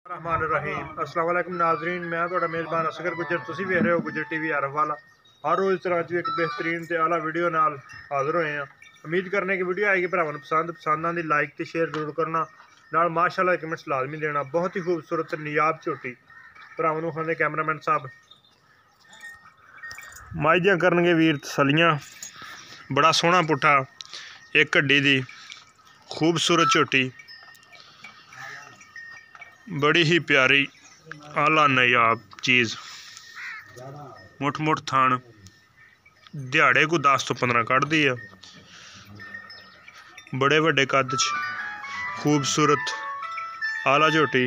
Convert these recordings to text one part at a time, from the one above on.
रहीम अस्सलाम वालेकुम नाजरीन, मैं थोड़ा मेज़बान असगर गुजर, तुसीं वेख रहे हो गुजर टीवी आरफ वाला। हर रोज़ तरह अज एक बेहतरीन ते आला वीडियो नाल हाज़र होए हैं। उम्मीद करने की वीडियो आएगी भरावां पसंद आंदी लाइक ते शेयर जरूर करना, नाल माशाअल्लाह कमेंट्स लाजमी देना। बहुत ही खूबसूरत नियाब झोटी भरावां नूं खांदे कैमरामैन साहब माइदियां करनगे वीर तसलियां। बड़ा सोहना पुट्ठा एक हड्डी दी खूबसूरत झोटी, बड़ी ही प्यारी आला नायाब चीज़। मुठ मुठ थान दिहाड़े को 10 तो 15 कढ़दी है। बड़े वड्डे कद च खूबसूरत आला झोटी।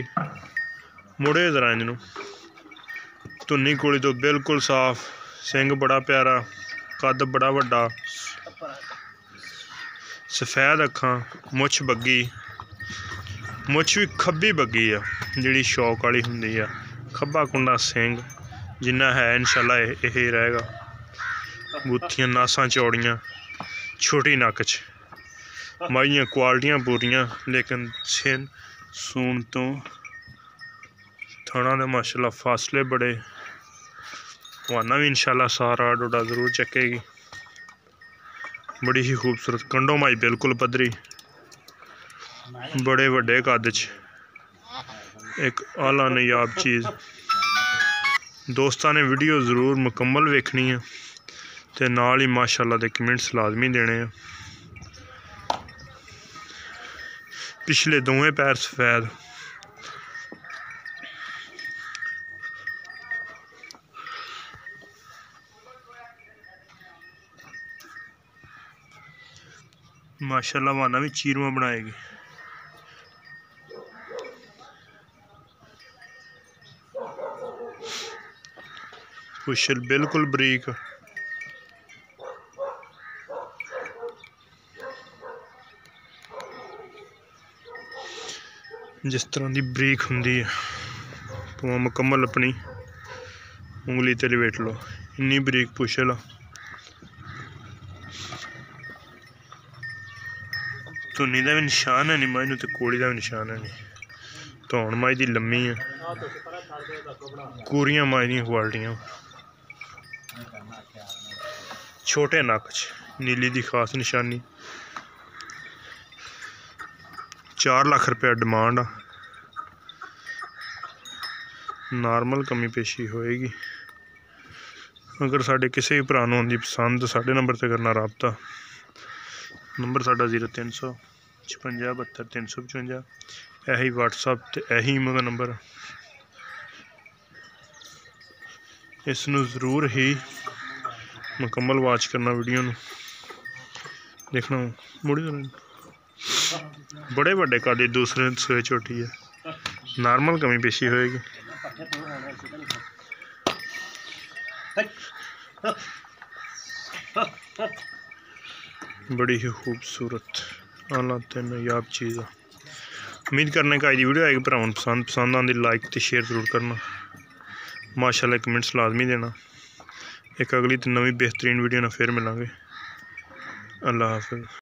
मुड़े जरा इंज नूं धुन्नी कुड़ी तो बिल्कुल साफ, सिंग बड़ा प्यारा, कद बड़ा वड्डा, सफेद अखां, मुछ बग्गी, मुछ भी खब्बी बग्गी है जिहड़ी शौक वाली हुंदी है। खब्बा कुंडा सिंग जिन्ना है इंशाल्लाह यही रहेगा। गुत्थियां नासां चौड़ियां, छोटी नक च माइयां क्वालिटियां पूरियां, लेकिन छिन सून तो थणा दे माशाल्लाह फासले बड़े। वाना भी इंशाल्लाह सारा डोडा जरूर चकेगी। बड़ी ही खूबसूरत कंडो माई बिल्कुल पद्धरी, बड़े वड्डे कद च एक आला नायाब चीज़। दोस्तां ने वीडियो ज़रूर मुकम्मल वेखनी है ते नाल ही माशाअल्लाह दे कमेंट्स लाजमी देने हैं। पिछले दोवें पैर सफेद, माशाअल्लाह वाना भी चीरवा बनाएगी। पुछल बिल्कुल बरीक, जिस तरह की बरीक हुंदी है तो मुकम्मल अपनी उंगली ते लपेट लो, इन्नी बरीक पुछल। धुन्नी का भी निशान है नहीं माई नूं ते कोड़ी का भी निशान है नहीं। धौन माई दी लम्मी है, कूरियां माई दी क्वालिटियां, छोटे नक च नीली दी खास निशानी। 4 लाख रुपया डिमांड आ, नॉर्मल कमी पेशी होएगी। अगर साढ़े किसी भी भरा नूं आंदी पसंद साढ़े नंबर से करना रबता। नंबर साढ़ा 0300 56 72 355, यही व्हाट्सअप ते यही ईमो का नंबर। इस नूं ज़रूर ही मुकम्मल वाच करना, वीडियो नूं देखना। मुड़ी बड़े वड्डे कद दूसरे सोए झोटी है, नॉर्मल कमी पेशी होएगी। बड़ी ही खूबसूरत आला ते नायाब चीज़ है। उम्मीद करने का आज वीडियो आएगी भरावां पसंद आंदी लाइक ते शेयर जरूर करना, माशाअल्लाह कमेंट्स लाजमी देना। एक अगली ते नवी बेहतरीन वीडियो ना फिर मिलांगे। अल्लाह हाफिज़।